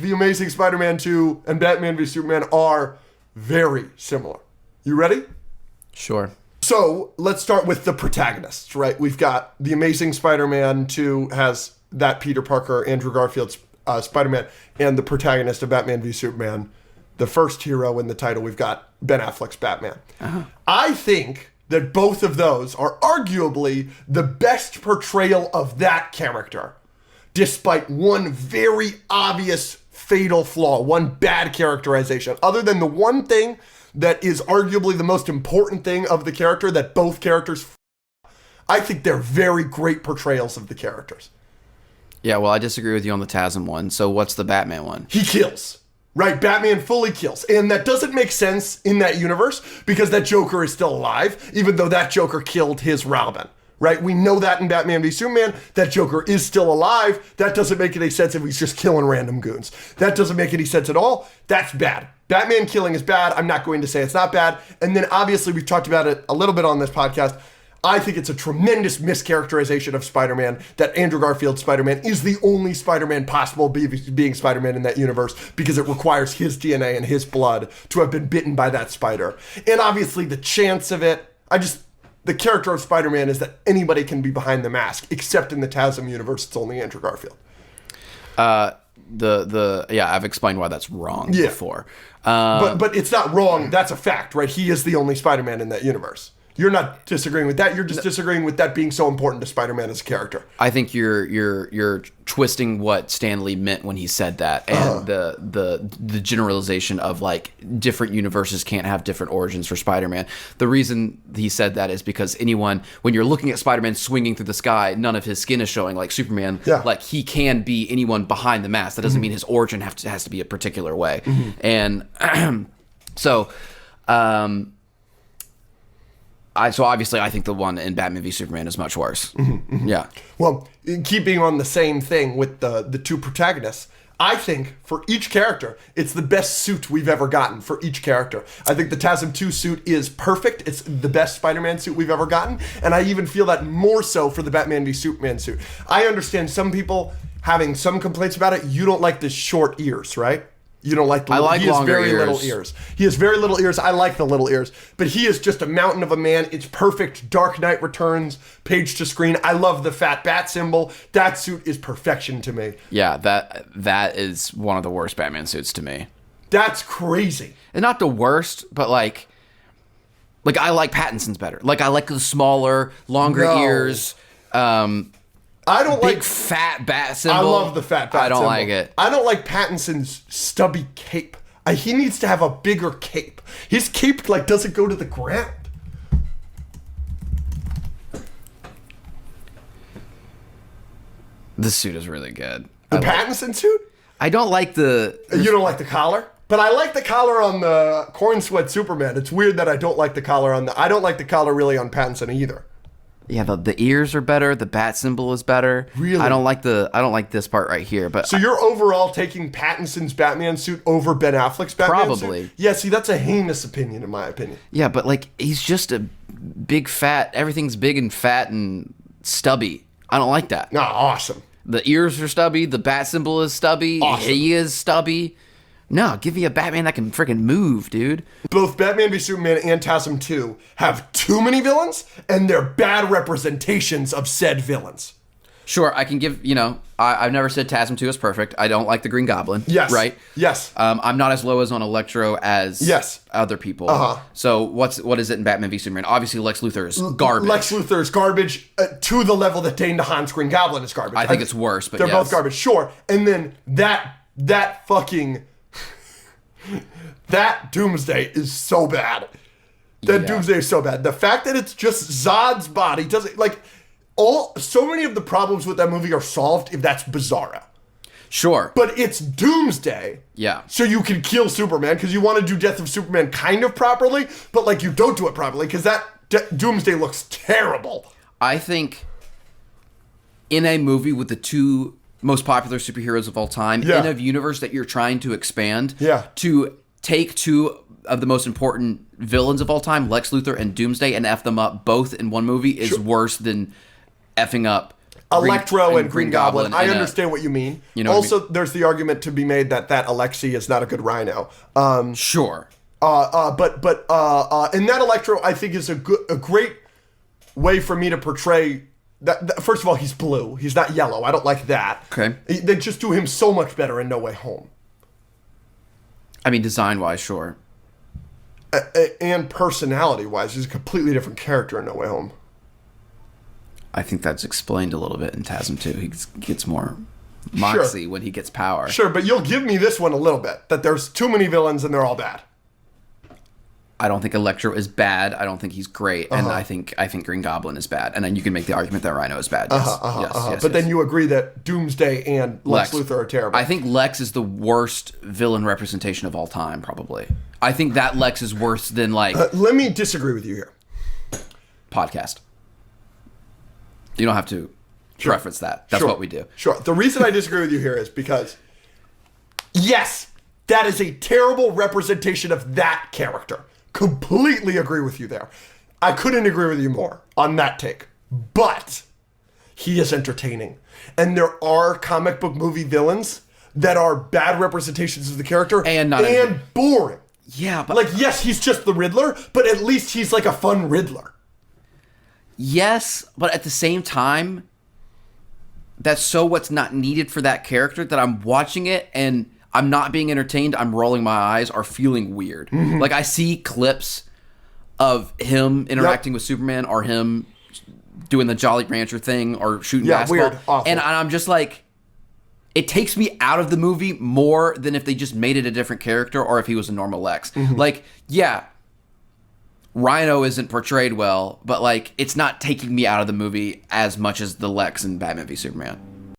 The Amazing Spider-Man 2 and Batman v Superman are very similar. You ready? Sure. So let's start with the protagonists, right? We've got The Amazing Spider-Man 2 has that Peter Parker, Andrew Garfield's Spider-Man, and the protagonist of Batman v Superman, the first hero in the title, we've got Ben Affleck's Batman. I think that both of those are arguably the best portrayal of that character, despite one very obvious fatal flaw, one bad characterization. Other than the one thing that is arguably the most important thing of the character that both characters, I think they're very great portrayals of the characters. Yeah, well, I disagree with you on the Tasm one. So what's the Batman one? He kills. Right, Batman fully kills. And that doesn't make sense in that universe because that Joker is still alive, even though that Joker killed his Robin. Right? We know that in Batman v Superman, that Joker is still alive. That doesn't make any sense if he's just killing random goons. That doesn't make any sense at all. That's bad. Batman killing is bad. I'm not going to say it's not bad. And then obviously we've talked about it a little bit on this podcast. I think it's a tremendous mischaracterization of Spider-Man that Andrew Garfield's Spider-Man is the only Spider-Man possible being Spider-Man in that universe because it requires his DNA and his blood to have been bitten by that spider. And obviously the chance of it, the character of Spider-Man is that anybody can be behind the mask, except in the Tasm universe, it's only Andrew Garfield. I've explained why that's wrong before. But it's not wrong. That's a fact, right? He is the only Spider-Man in that universe. You're not disagreeing with that. You're just disagreeing with that being so important to Spider-Man as a character. I think you're twisting what Stan Lee meant when he said that, and the generalization of like different universes can't have different origins for Spider-Man. The reason he said that is because when you're looking at Spider-Man swinging through the sky, none of his skin is showing like Superman. Yeah. Like he can be anyone behind the mask. That doesn't mean his origin has to be a particular way. And so. So obviously, I think the one in Batman v Superman is much worse. Yeah. Well, keeping on the same thing with the two protagonists, I think for each character, it's the best suit we've ever gotten for each character. I think the Tasm 2 suit is perfect. It's the best Spider-Man suit we've ever gotten. And I even feel that more so for the Batman v Superman suit. I understand some people having some complaints about it. You don't like the short ears, right? You don't like the little, he has very little ears. He has very little ears. I like the little ears. But he is just a mountain of a man. It's perfect. Dark Knight Returns, page to screen. I love the fat bat symbol. That suit is perfection to me. Yeah, that is one of the worst Batman suits to me. That's crazy. And not the worst, but like I like Pattinson's better. Like I like the smaller, longer ears. I don't big like fat bat symbol. I love the fat bat symbol. I don't like it. I don't like Pattinson's stubby cape. He needs to have a bigger cape. His cape like doesn't go to the ground. This suit is really good. The Pattinson suit? I don't like the... You don't like the collar? But I like the collar on the Corn Sweat Superman. It's weird that I don't like the collar on the... I don't like the collar really on Pattinson either. Yeah, the ears are better. The bat symbol is better. Really? I don't like this part right here. But so you're overall taking Pattinson's Batman suit over Ben Affleck's Batman suit? Probably. Yeah, see, that's a heinous opinion in my opinion. Yeah, but like he's just a big fat. Everything's big and fat and stubby. I don't like that. No, awesome. The ears are stubby. The bat symbol is stubby. Awesome. He is stubby. No, give me a Batman that can freaking move, dude. Both Batman v Superman and Tasm 2 have too many villains, and they're bad representations of said villains. Sure, I can give, I've never said Tasm 2 is perfect. I don't like the Green Goblin. Yes. Right? Yes. I'm not as low as on Electro as other people. Uh-huh. So what is it in Batman v Superman? Obviously, Lex Luthor is garbage. Lex Luthor is garbage to the level that Dane DeHaan's Green Goblin is garbage. I think it's worse, but they're both garbage. Sure. And then that fucking... that Doomsday is so bad. Doomsday is so bad. The fact that it's just Zod's body doesn't so many of the problems with that movie are solved if that's Bizarro. Sure. But it's Doomsday. Yeah. So you can kill Superman because you want to do Death of Superman kind of properly, but you don't do it properly because that Doomsday looks terrible. I think in a movie with the two most popular superheroes of all time, in a universe that you're trying to expand, to take two of the most important villains of all time, Lex Luthor and Doomsday, and F them up both in one movie is worse than effing up Electro and Green Goblin. I in understand what you mean. You know what I also, there's the argument to be made that Alexi is not a good Rhino. Sure. But in that Electro, I think is a great way for me to portray that. First of all, he's blue. He's not yellow. I don't like that. Okay. They just do him so much better in No Way Home. I mean, design-wise, sure. And personality-wise, he's a completely different character in No Way Home. I think that's explained a little bit in Tasm too. He gets more moxie when he gets power. Sure, but you'll give me this one a little bit, that there's too many villains and they're all bad. I don't think Electro is bad. I don't think he's great, and I think Green Goblin is bad. And then you can make the argument that Rhino is bad. Yes. But then you agree that Doomsday and Lex Luthor are terrible. I think Lex is the worst villain representation of all time, probably. I think that Lex is worse than, like... let me disagree with you here. Podcast. You don't have to preference that. That's what we do. Sure. The reason I disagree with you here is because, yes, that is a terrible representation of that character. Completely agree with you there. I couldn't agree with you more on that take. But he is entertaining. And there are comic book movie villains that are bad representations of the character and boring. Yeah, but... Like, yes, he's just the Riddler, but at least he's like a fun Riddler. Yes, but at the same time, that's so what's not needed for that character that I'm watching it and I'm not being entertained. I'm rolling my eyes or feeling weird. Mm-hmm. Like, I see clips of him interacting with Superman or him doing the Jolly Rancher thing or shooting basketball. Weird. Awful. And I'm just like, it takes me out of the movie more than if they just made it a different character or if he was a normal Lex. Mm-hmm. Like, yeah, Rhino isn't portrayed well, but, like, it's not taking me out of the movie as much as the Lex in Batman v Superman.